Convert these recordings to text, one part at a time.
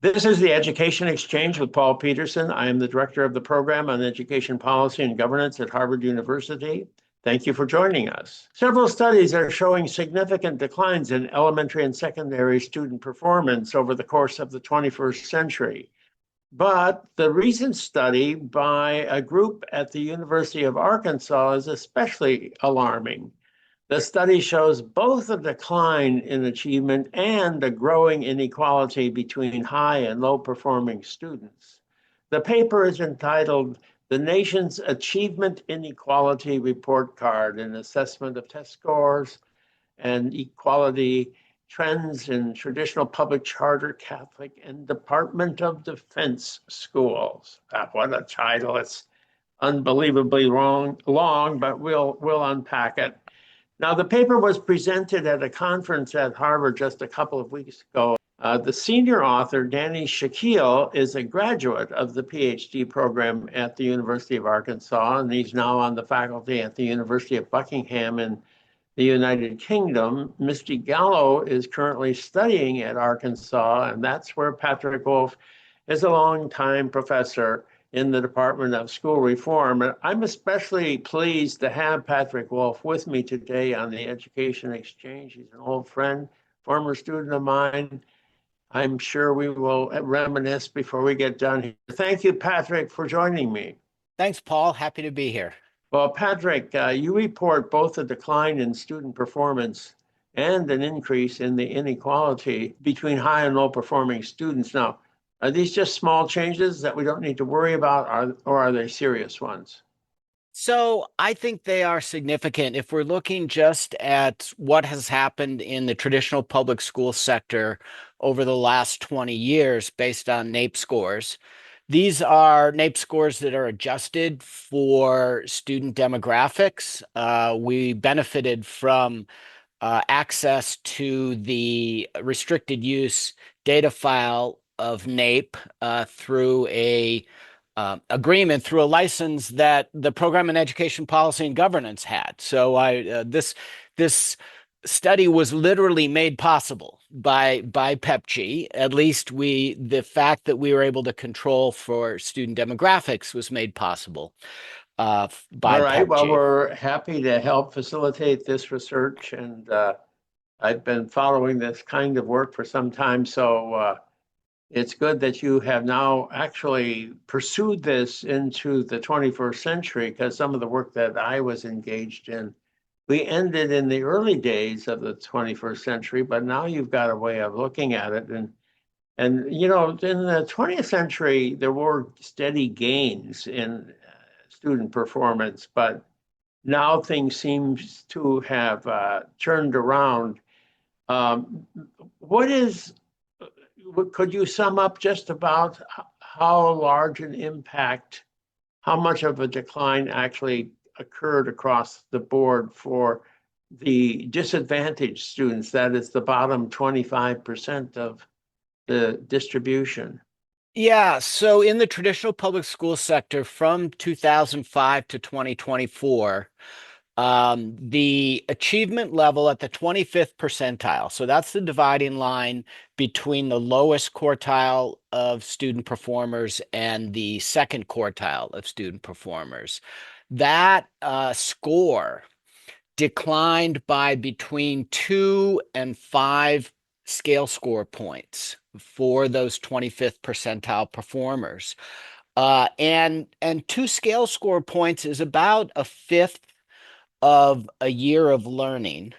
This is the Education Exchange with Paul Peterson. I am the director of the program on education policy and governance at Harvard University. Thank you for joining us. Several studies are showing significant declines in elementary and secondary student performance over the course of the 21st century. But the recent study by a group at the University of Arkansas is especially alarming. The study shows both a decline in achievement and a growing inequality between high and low performing students. The paper is entitled The Nation's Achievement Inequality Report Card, an assessment of test scores and equality trends in traditional public charter Catholic and Department of Defense schools. What a title. It's unbelievably long, but we'll unpack it. Now, the paper was presented at a conference at Harvard just a couple of weeks ago. The senior author, Danny Shaquille, is a graduate of the PhD program at the University of Arkansas, and he's now on the faculty at the University of Buckingham in the United Kingdom. Misty Gallo is currently studying at Arkansas, and that's where Patrick Wolf is a longtime professor in the Department of School Reform. And I'm especially pleased to have Patrick Wolf with me today on the Education Exchange. He's an old friend, former student of mine. I'm sure we will reminisce before we get done here. Thank you, Patrick, for joining me. Thanks, Paul. Happy to be here. Well, Patrick, you report both a decline in student performance and an increase in the inequality between high and low performing students. Now, are these just small changes that we don't need to worry about, or are they serious ones? So I think they are significant. If we're looking just at what has happened in the traditional public school sector over the last 20 years based on NAEP scores, these are NAEP scores that are adjusted for student demographics. We benefited from access to the restricted use data file of NAEP through a agreement, through a license that the Program in Education Policy and Governance had. So this study was literally made possible by PEPG. At least the fact that we were able to control for student demographics was made possible by All right. PEPG. Well, we're happy to help facilitate this research, and I've been following this kind of work for some time. So it's good that you have now actually pursued this into the 21st century, because some of the work that I was engaged in, we ended in the early days of the 21st century, but now you've got a way of looking at it. And you know, in the 20th century, there were steady gains in student performance, but now things seem to have turned around. Um, what is Could you sum up just about how large an impact, how much of a decline actually occurred across the board for the disadvantaged students, that is the bottom 25% of the distribution? Yeah, so in the traditional public school sector from 2005 to 2024, the achievement level at the 25th percentile, so that's the dividing line between the lowest quartile of student performers and the second quartile of student performers, that score declined by between 2 and 5 scale score points for those 25th percentile performers. And 2 scale score points is about a fifth of a year of learning.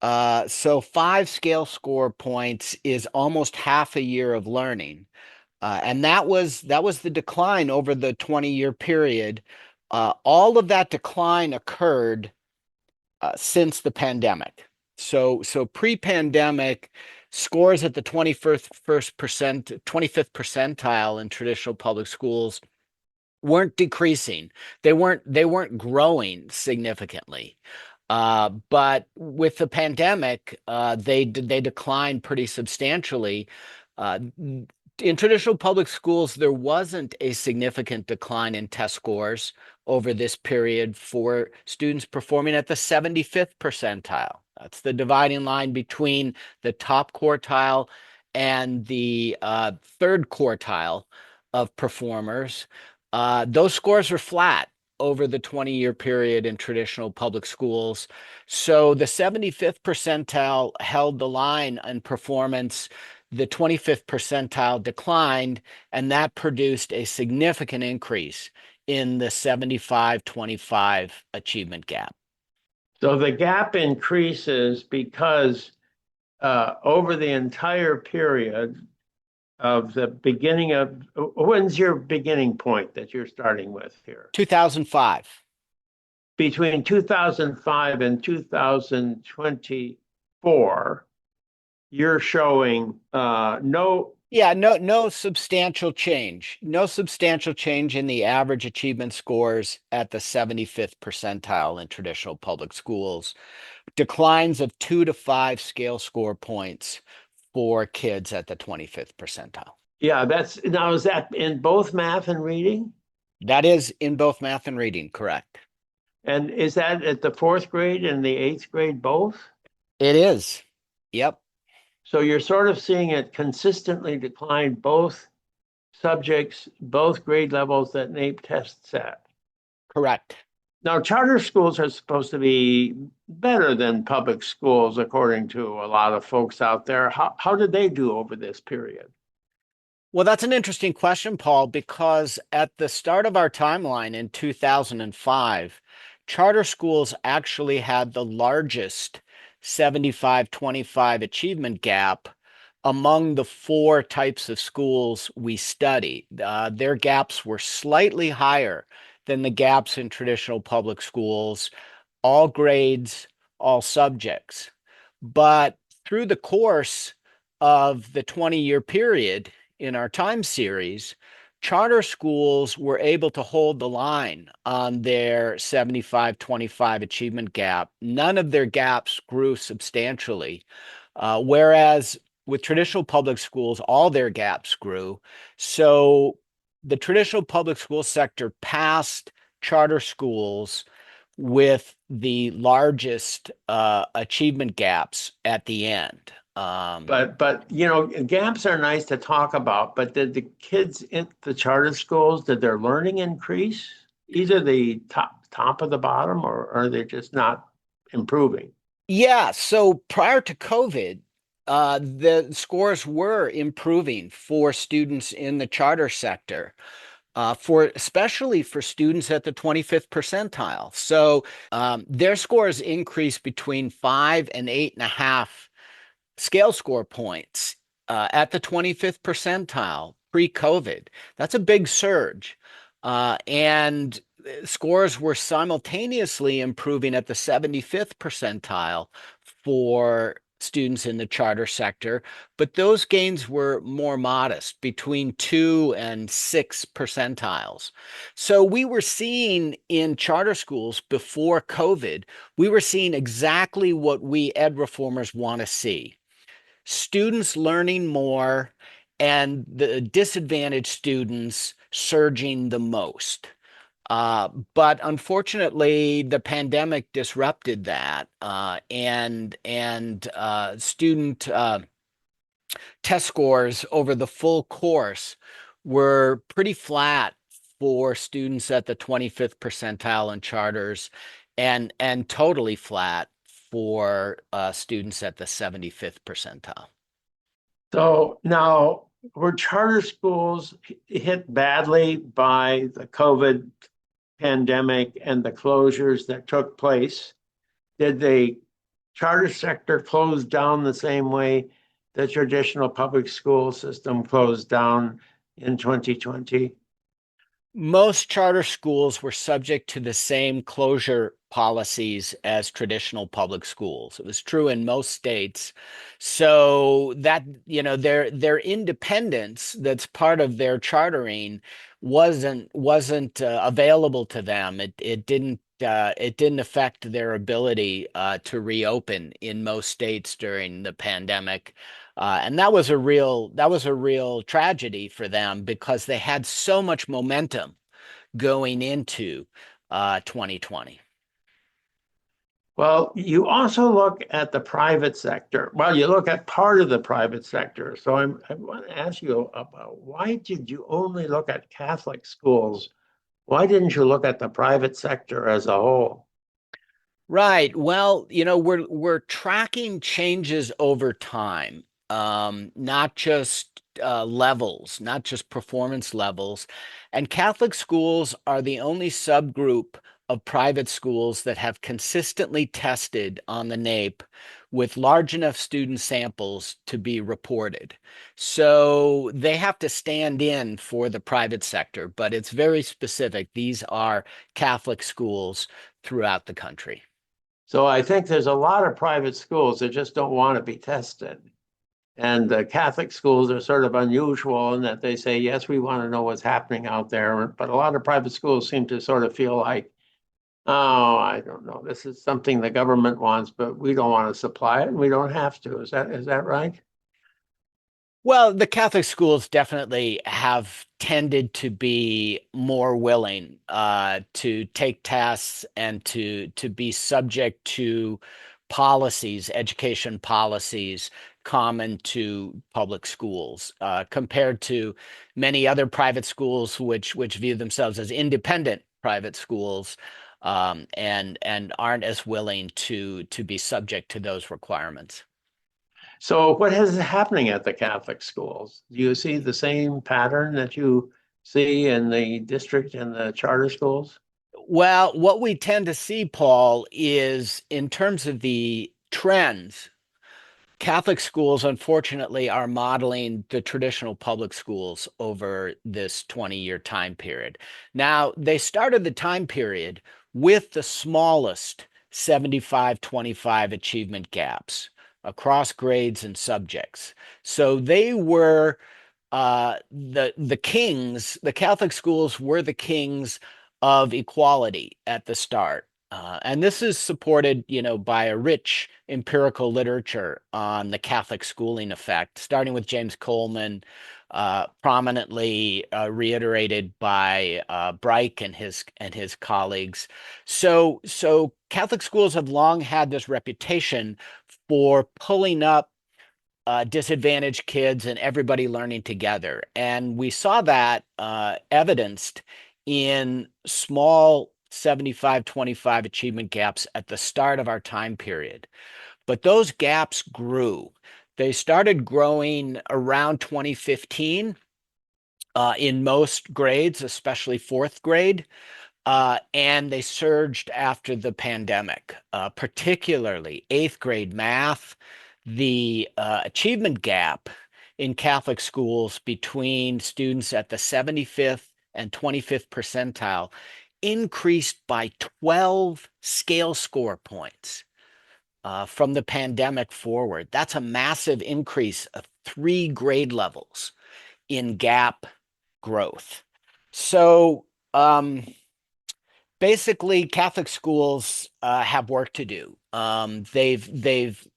So 5 scale score points is almost half a year of learning. And that was the decline over the 20-year period. All of that decline occurred since the pandemic. So pre-pandemic, scores at the 25th percentile in traditional public schools weren't decreasing. They weren't growing significantly. But with the pandemic, they declined pretty substantially. In traditional public schools, there wasn't a significant decline in test scores over this period for students performing at the 75th percentile. That's the dividing line between the top quartile and the third quartile of performers, those scores were flat over the 20-year period in traditional public schools. So the 75th percentile held the line on performance. The 25th percentile declined, and that produced a significant increase in the 75-25 achievement gap. So the gap increases because over the entire period of the beginning of, when's your beginning point that you're starting with here? 2005. Between 2005 and 2024, you're showing no. Yeah, no substantial change. No substantial change in the average achievement scores at the 75th percentile in traditional public schools. Declines of 2 to 5 scale score points for kids at the 25th percentile. Yeah, now is that in both math and reading? That is in both math and reading, correct? And is that at the fourth grade and the eighth grade both? It is. Yep. So you're sort of seeing it consistently decline both subjects, both grade levels that NAEP tests at. Correct. Now, charter schools are supposed to be better than public schools, according to a lot of folks out there. How did they do over this period? Well, that's an interesting question, Paul, because at the start of our timeline in 2005, charter schools actually had the largest 75-25 achievement gap among the 4 types of schools we studied. Their gaps were slightly higher than the gaps in traditional public schools, all grades, all subjects. But through the course of the 20-year period in our time series, charter schools were able to hold the line on their 75-25 achievement gap. None of their gaps grew substantially, whereas with traditional public schools, all their gaps grew. So the traditional public school sector passed charter schools with the largest achievement gaps at the end. But gaps are nice to talk about. But did the kids in the charter schools, did their learning increase? Either the top of the bottom, or are they just not improving? Yeah. So prior to COVID, the scores were improving for students in the charter sector. Especially for students at the 25th percentile. So their scores increased between 5 and 8.5 scale score points at the 25th percentile pre-COVID. That's a big surge. And scores were simultaneously improving at the 75th percentile for students in the charter sector, but those gains were more modest, between 2 and 6 percentiles. So we were seeing in charter schools before COVID, we were seeing exactly what we ed reformers want to see. Students learning more and the disadvantaged students surging the most. But unfortunately, the pandemic disrupted that, and student test scores over the full course were pretty flat for students at the 25th percentile in charters, and totally flat for students at the 75th percentile. So now, were charter schools hit badly by the COVID pandemic and the closures that took place? Did the charter sector close down the same way the traditional public school system closed down in 2020? Most charter schools were subject to the same closure policies as traditional public schools. It was true in most states. So that, their independence that's part of their chartering wasn't available to them. It didn't affect their ability to reopen in most states during the pandemic. And that was a real tragedy for them, because they had so much momentum going into 2020. Well, you also look at the private sector. Well, you look at part of the private sector. So I want to ask you about why did you only look at Catholic schools? Why didn't you look at the private sector as a whole? Right. Well, we're tracking changes over time, not just levels, not just performance levels. And Catholic schools are the only subgroup of private schools that have consistently tested on the NAEP with large enough student samples to be reported. So they have to stand in for the private sector, but it's very specific. These are Catholic schools throughout the country. So I think there's a lot of private schools that just don't want to be tested. And the Catholic schools are sort of unusual in that they say, yes, we want to know what's happening out there. But a lot of private schools seem to sort of feel like, oh, I don't know, this is something the government wants, but we don't want to supply it and we don't have to. Is that right? Well, the Catholic schools definitely have tended to be more willing to take tests and to be subject to policies, education policies common to public schools, compared to many other private schools which view themselves as independent private schools, and aren't as willing to be subject to those requirements. So what is happening at the Catholic schools? Do you see the same pattern that you see in the district and the charter schools? Well, what we tend to see, Paul, is in terms of the trends, Catholic schools, unfortunately, are modeling the traditional public schools over this 20-year time period. Now, they started the time period with the smallest 75-25 achievement gaps across grades and subjects. So they were the kings, the Catholic schools were the kings of equality at the start. And this is supported, by a rich empirical literature on the Catholic schooling effect, starting with James Coleman, prominently reiterated by Breich and his colleagues. So Catholic schools have long had this reputation for pulling up disadvantaged kids and everybody learning together. And we saw that evidenced in small 75-25 achievement gaps at the start of our time period. But those gaps grew. They started growing around 2015 in most grades, especially fourth grade. And they surged after the pandemic, particularly eighth grade math. The achievement gap in Catholic schools between students at the 75th and 25th percentile increased by 12 scale score points from the pandemic forward. That's a massive increase of 3 grade levels in gap growth. So, basically, Catholic schools have work to do. They've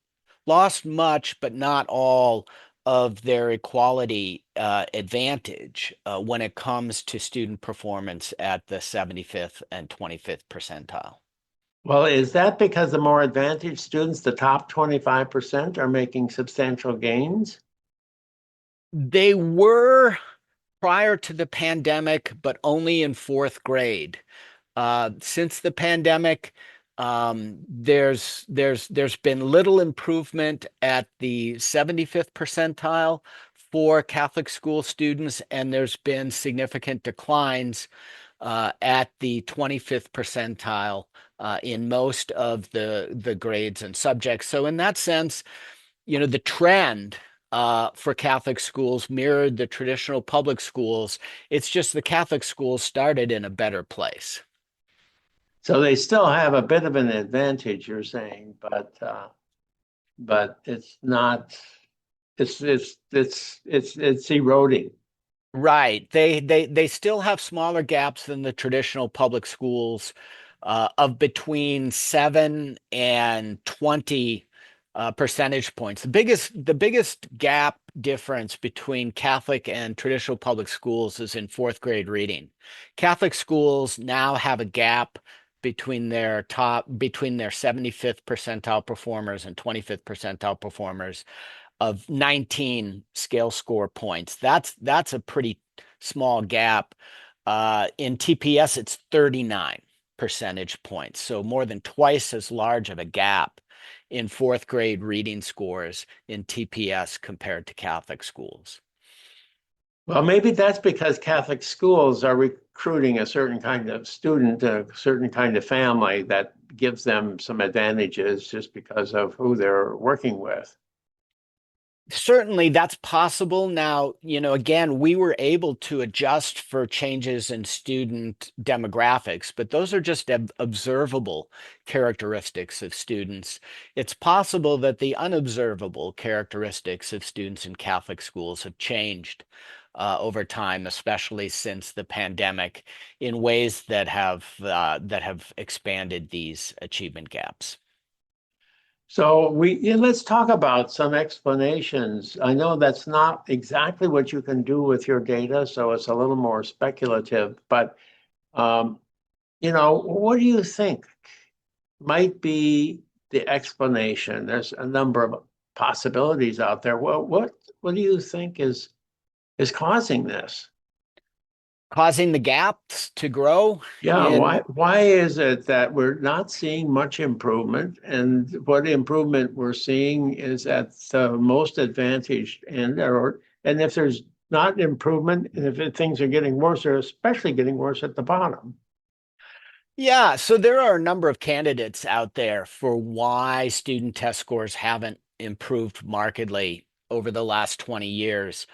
lost much, but not all of their equality advantage when it comes to student performance at the 75th and 25th percentile. Well, is that because the more advantaged students, the top 25%, are making substantial gains? They were prior to the pandemic, but only in fourth grade. Since the pandemic, there's been little improvement at the 75th percentile for Catholic school students, and there's been significant declines at the 25th percentile in most of the grades and subjects. So in that sense, the trend for Catholic schools mirrored the traditional public schools. It's just the Catholic schools started in a better place. So they still have a bit of an advantage, you're saying, but it's not. It's eroding. Right. They still have smaller gaps than the traditional public schools, of between 7 and 20 percentage points. The biggest gap difference between Catholic and traditional public schools is in fourth grade reading. Catholic schools now have a gap between their 75th percentile performers and 25th percentile performers of 19 scale score points. That's a pretty small gap. In TPS, it's 39 percentage points, so more than twice as large of a gap in fourth grade reading scores in TPS compared to Catholic schools. Well, maybe that's because Catholic schools are recruiting a certain kind of student, a certain kind of family that gives them some advantages just because of who they're working with. Certainly, that's possible. Now, again, we were able to adjust for changes in student demographics, but those are just observable characteristics of students. It's possible that the unobservable characteristics of students in Catholic schools have changed over time, especially since the pandemic, in ways that have expanded these achievement gaps. So let's talk about some explanations. I know that's not exactly what you can do with your data, so it's a little more speculative, but what do you think might be the explanation? There's a number of possibilities out there. Well, what do you think is causing this? Causing the gaps to grow Yeah, in why is it that we're not seeing much improvement? And what improvement we're seeing is at the most advantaged end, and if there's not improvement, and if things are getting worse, they're especially getting worse at the bottom. Yeah, so there are a number of candidates out there for why student test scores haven't improved markedly over the last 20 years.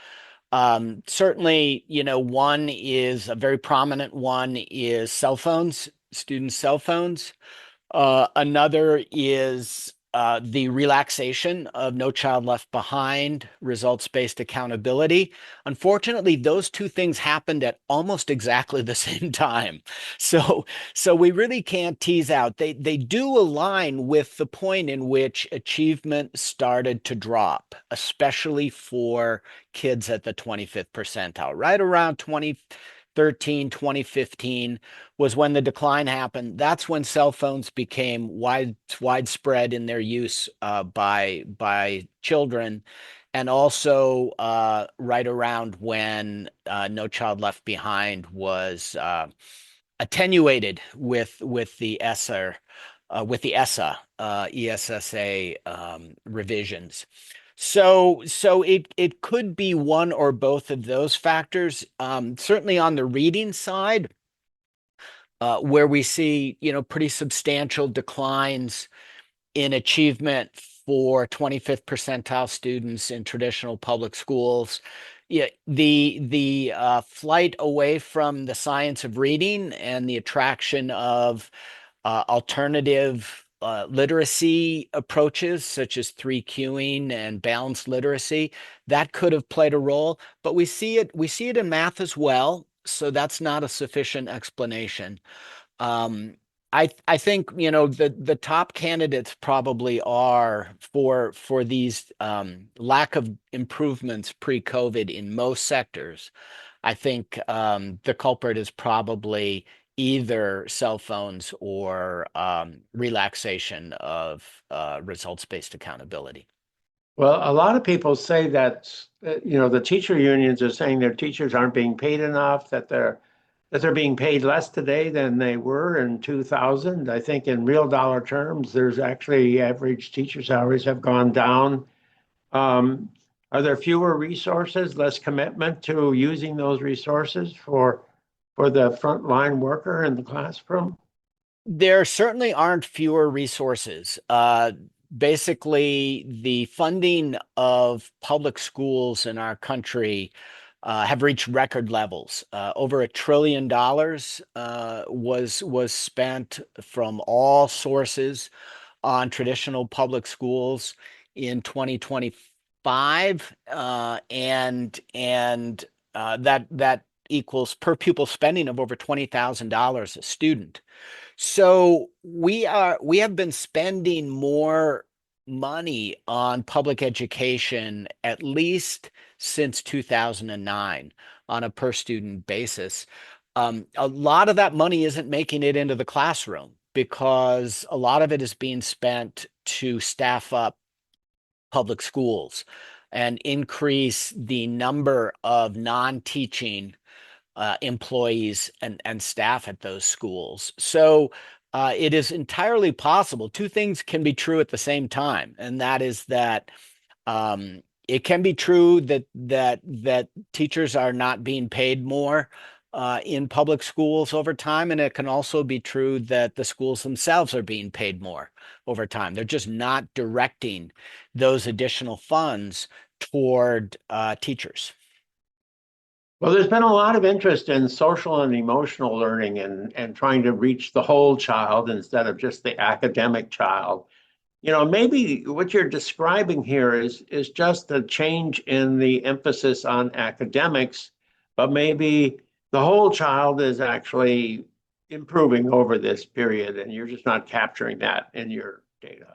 Certainly, one is a very prominent one is cell phones, student cell phones. Another is the relaxation of No Child Left Behind, results-based accountability. Unfortunately, those two things happened at almost exactly the same time. So we really can't tease out. They do align with the point in which achievement started to drop, especially for kids at the 25th percentile, right around 2013, 2015 was when the decline happened. That's when cell phones became widespread in their use by children, and also right around when No Child Left Behind was attenuated with the ESSA revisions. So it could be one or both of those factors. Certainly on the reading side, where we see pretty substantial declines in achievement for 25th percentile students in traditional public schools. Yeah, the flight away from the science of reading and the attraction of alternative literacy approaches such as 3Qing and balanced literacy, that could have played a role, but we see it in math as well, so that's not a sufficient explanation. Um, I think the top candidates probably are for these lack of improvements pre-COVID in most sectors. I think the culprit is probably either cell phones or relaxation of results-based accountability. Well, a lot of people say that, the teacher unions are saying their teachers aren't being paid enough, that they're being paid less today than they were in 2000. I think in real dollar terms, there's actually average teacher salaries have gone down. Um, are there fewer resources, less commitment to using those resources for the frontline worker in the classroom? There certainly aren't fewer resources. Basically, the funding of public schools in our country have reached record levels. Over $1 trillion was spent from all sources on traditional public schools in 2025, and that equals per pupil spending of over $20,000 a student. So we have been spending more money on public education at least since 2009 on a per student basis. A lot of that money isn't making it into the classroom because a lot of it is being spent to staff up public schools and increase the number of non-teaching employees and staff at those schools. So it is entirely possible. Two things can be true at the same time, and that is that it can be true that teachers are not being paid more in public schools over time, and it can also be true that the schools themselves are being paid more over time. They're just not directing those additional funds toward teachers. Well, there's been a lot of interest in social and emotional learning and trying to reach the whole child instead of just the academic child. Maybe what you're describing here is just a change in the emphasis on academics, but maybe the whole child is actually improving over this period, and you're just not capturing that in your data.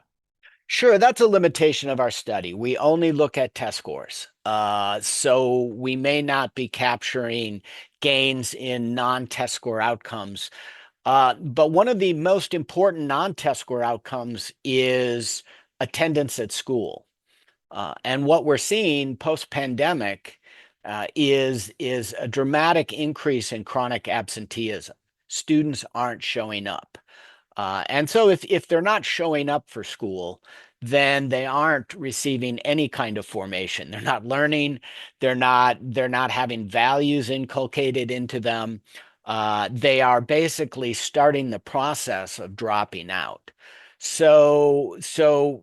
Sure, that's a limitation of our study. We only look at test scores. So we may not be capturing gains in non-test score outcomes. But one of the most important non-test score outcomes is attendance at school. And what we're seeing post-pandemic is a dramatic increase in chronic absenteeism. Students aren't showing up. And so if they're not showing up for school, then they aren't receiving any kind of formation. They're not learning. They're not having values inculcated into them. They are basically starting the process of dropping out. So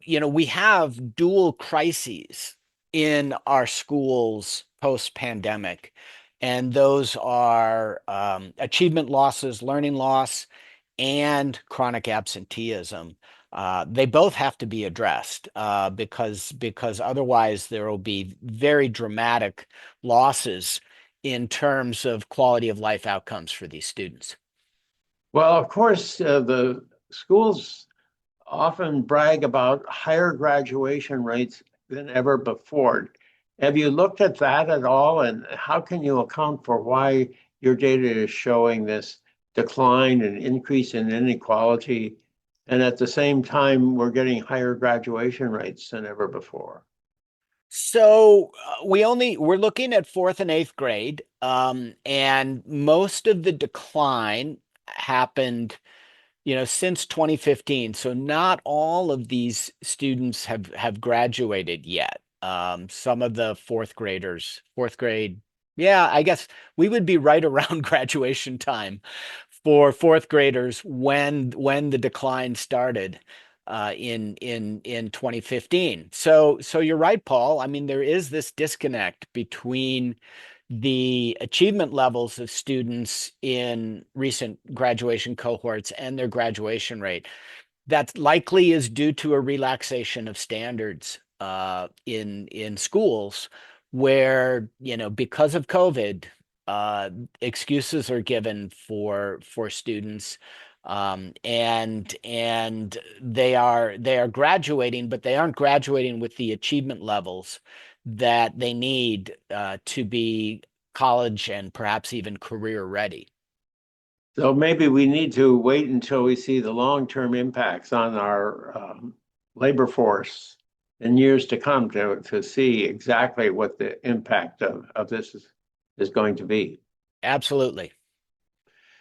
we have dual crises in our schools post-pandemic, and those are achievement losses, learning loss, and chronic absenteeism. They both have to be addressed because otherwise there will be very dramatic losses in terms of quality of life outcomes for these students. Well, of course, the schools often brag about higher graduation rates than ever before. Have you looked at that at all? And how can you account for why your data is showing this decline and increase in inequality? And at the same time, we're getting higher graduation rates than ever before. So we're looking at fourth and eighth grade, and most of the decline happened since 2015. So not all of these students have graduated yet. Some of the fourth grade, yeah, I guess we would be right around graduation time for fourth graders when the decline started in 2015. So you're right, Paul. I mean, there is this disconnect between the achievement levels of students in recent graduation cohorts and their graduation rate. That likely is due to a relaxation of standards in schools where, because of COVID, excuses are given for students, and they are graduating, but they aren't graduating with the achievement levels that they need to be college and perhaps even career ready. So maybe we need to wait until we see the long-term impacts on our labor force in years to come to see exactly what the impact of this is going to be. Absolutely.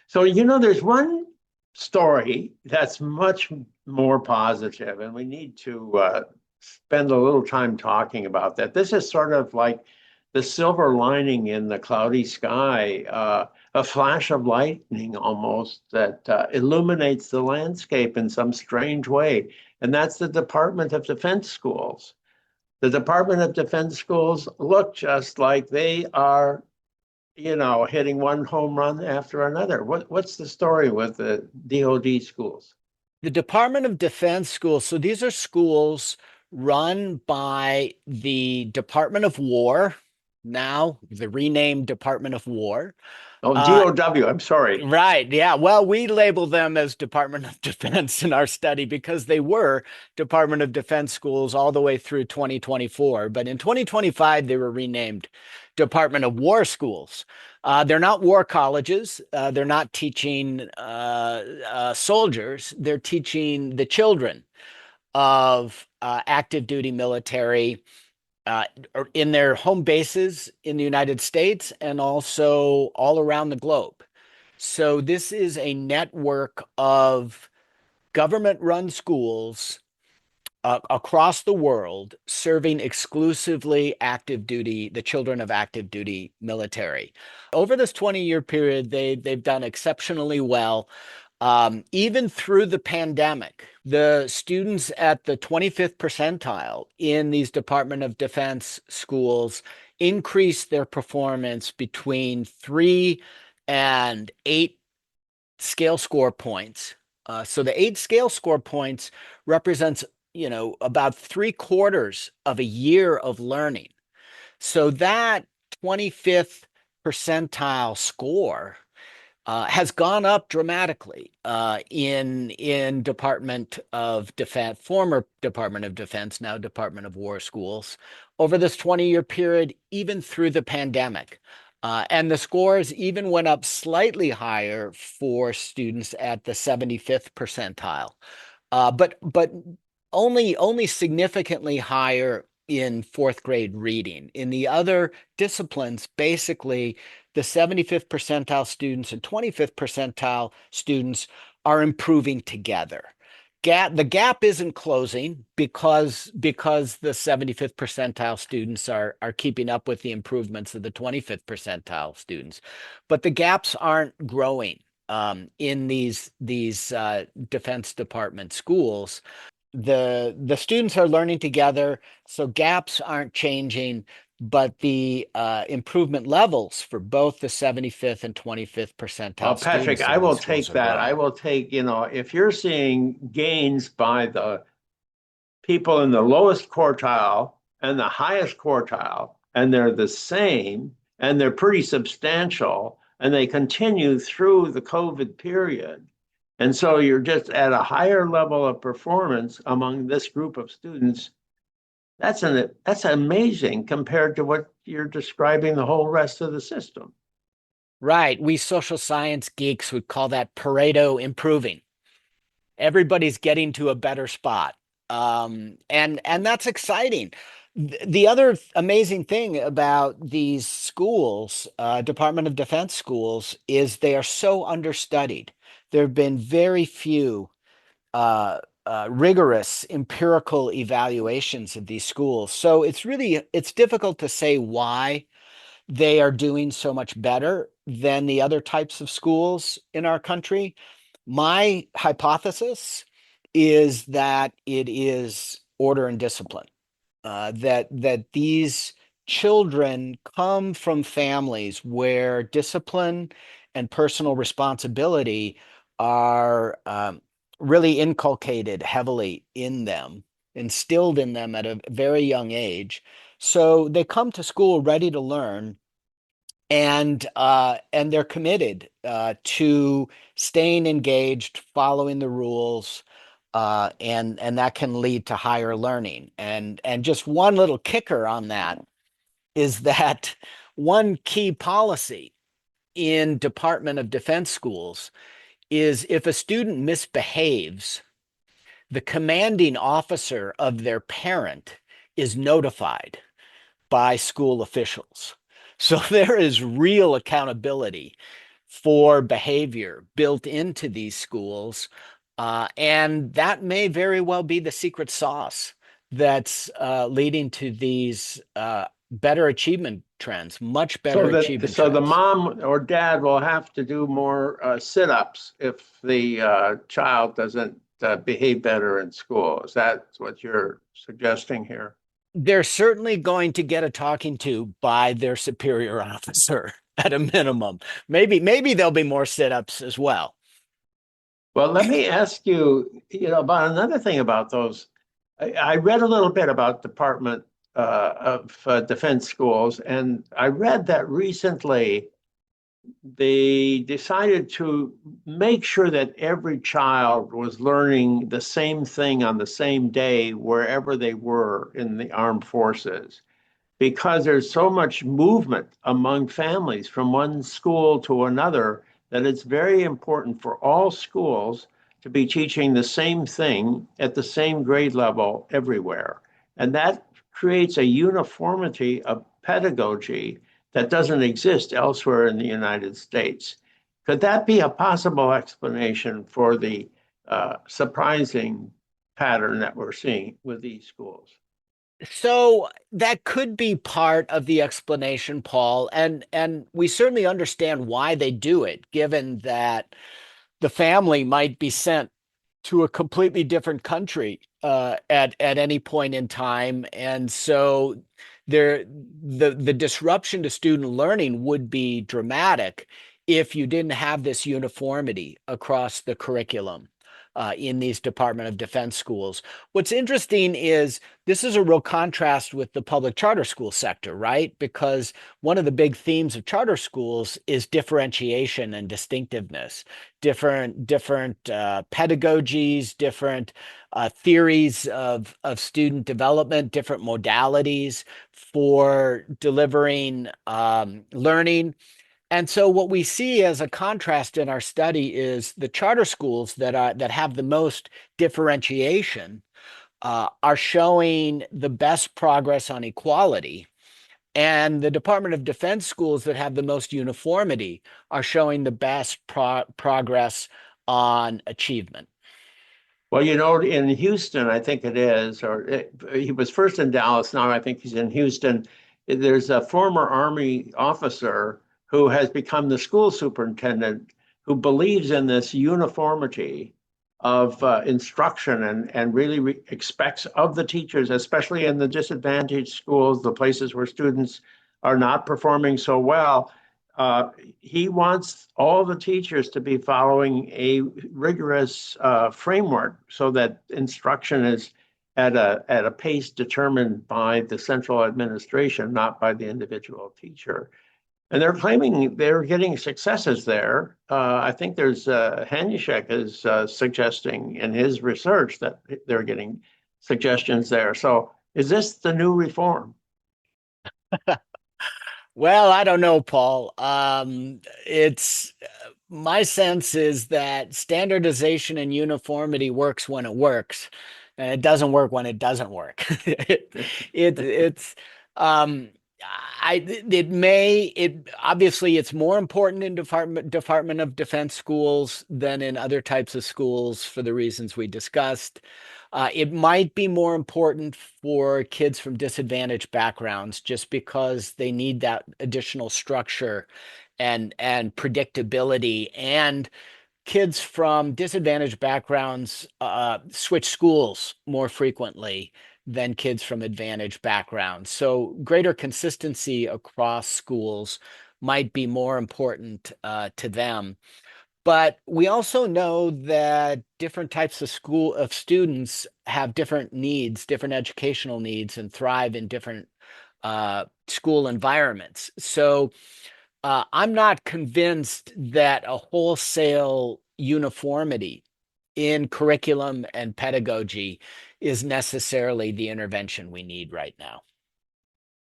So, there's one story that's much more positive, and we need to spend a little time talking about that. This is sort of like the silver lining in the cloudy sky, a flash of lightning almost that illuminates the landscape in some strange way. And that's the Department of Defense schools. The Department of Defense schools look just like they are, hitting one home run after another. What's the story with the DoD schools? The Department of Defense schools, so these are schools run by the Department of War, now, the renamed Department of War. Oh, Uh, DOW, I'm sorry. Right. Yeah. Well, we label them as Department of Defense in our study because they were Department of Defense schools all the way through 2024. But in 2025, they were renamed Department of War schools. They're not war colleges. They're not teaching soldiers. They're teaching the children of active duty military in their home bases in the United States and also all around the globe. So this is a network of government-run schools across the world serving exclusively active duty, the children of active duty military. Over this 20-year period, they've done exceptionally well. Even through the pandemic, the students at the 25th percentile in these Department of Defense schools increased their performance between 3 and 8 scale score points. So the 8 scale score points represents, about 3/4 of a year of learning. So that 25th percentile score has gone up dramatically in Department of Defense, former Department of Defense, now Department of War schools, over this 20-year period, even through the pandemic. And the scores even went up slightly higher for students at the 75th percentile, but only significantly higher in fourth grade reading. In the other disciplines, basically, the 75th percentile students and 25th percentile students are improving together. The gap isn't closing because the 75th percentile students are keeping up with the improvements of the 25th percentile students, but the gaps aren't growing in these Defense Department schools. The students are learning together, so gaps aren't changing, but the improvement levels for both the 75th and 25th Well, percentile Patrick, students I in will these schools take are that. I growing. will take, if you're seeing gains by the people in the lowest quartile and the highest quartile, and they're the same, and they're pretty substantial, and they continue through the COVID period. And so you're just at a higher level of performance among this group of students. That's amazing compared to what you're describing the whole rest of the system. Right. We social science geeks would call that Pareto improving. Everybody's getting to a better spot. And that's exciting. The other amazing thing about these schools, Department of Defense schools, is they are so understudied. There have been very few rigorous empirical evaluations of these schools. So it's difficult to say why they are doing so much better than the other types of schools in our country. My hypothesis is that it is order and discipline, that these children come from families where discipline and personal responsibility are really inculcated heavily in them, instilled in them at a very young age. So they come to school ready to learn, and they're committed to staying engaged, following the rules, and that can lead to higher learning. And just one little kicker on that is that one key policy in Department of Defense schools is if a student misbehaves, the commanding officer of their parent is notified by school officials. So there is real accountability for behavior built into these schools. And that may very well be the secret sauce that's leading to these better achievement trends, much better achievement So the trends. mom or dad will have to do more sit-ups if the child doesn't behave better in school. Is that what you're suggesting here? They're certainly going to get a talking to by their superior officer at a minimum. Maybe there'll be more sit-ups as well. Well, let me ask you, about another thing about those. I read a little bit about Department defense schools. And I read that recently they decided to make sure that every child was learning the same thing on the same day wherever they were in the armed forces, because there's so much movement among families from one school to another that it's very important for all schools to be teaching the same thing at the same grade level everywhere. And that creates a uniformity of pedagogy that doesn't exist elsewhere in the United States. Could that be a possible explanation for the surprising pattern that we're seeing with these schools? So that could be part of the explanation, Paul, and we certainly understand why they do it, given that the family might be sent to a completely different country at any point in time, and so the disruption to student learning would be dramatic if you didn't have this uniformity across the curriculum in these Department of Defense schools. What's interesting is this is a real contrast with the public charter school sector, right? Because one of the big themes of charter schools is differentiation and distinctiveness, different pedagogies, different theories of student development, different modalities for delivering learning. And so what we see as a contrast in our study is the charter schools that have the most differentiation are showing the best progress on equality. And the Department of Defense schools that have the most uniformity are showing the best progress on achievement. Well, you know, in Houston, I think it is, he was first in Dallas. Now I think he's in Houston. There's a former Army officer who has become the school superintendent who believes in this uniformity of instruction and really expects of the teachers, especially in the disadvantaged schools, the places where students are not performing so well. He wants all the teachers to be following a rigorous framework so that instruction is at a pace determined by the central administration, not by the individual teacher. And they're claiming they're getting successes there. I think there's Hanishek is suggesting in his research that they're getting suggestions there. So is this the new reform? Well, I don't know, Paul. It's my sense is that standardization and uniformity works when it works, and it doesn't work when it doesn't work. It's um, it obviously it's more important in Department of Defense schools than in other types of schools for the reasons we discussed. It might be more important for kids from disadvantaged backgrounds just because they need that additional structure and predictability. And kids from disadvantaged backgrounds switch schools more frequently than kids from advantaged backgrounds. So greater consistency across schools might be more important to them. But we also know that different types of students have different needs, different educational needs, and thrive in different school environments. So I'm not convinced that a wholesale uniformity in curriculum and pedagogy is necessarily the intervention we need right now.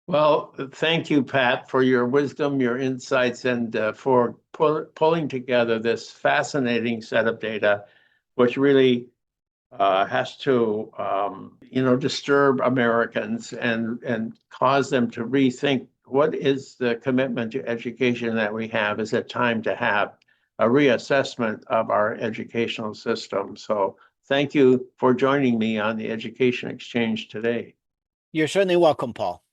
Well, thank you, Pat, for your wisdom, your insights, and for pulling together this fascinating set of data, which really has to, disturb Americans and cause them to rethink what is the commitment to education that we have. Is it time to have a reassessment of our educational system? So thank you for joining me on the Education Exchange today. You're certainly welcome, Paul.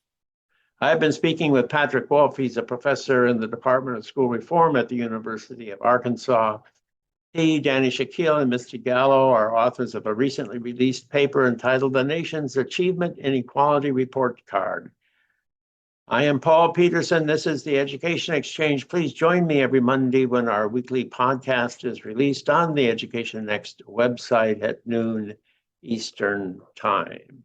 I've been speaking with Patrick Wolf. He's a professor in the Department of School Reform at the University of Arkansas. He, Danny Shaquille, and Misty Gallo are authors of a recently released paper entitled The Nation's Achievement Inequality Report Card. I am Paul Peterson. This is the Education Exchange. Please join me every Monday when our weekly podcast is released on the Education Next website at noon Eastern Time.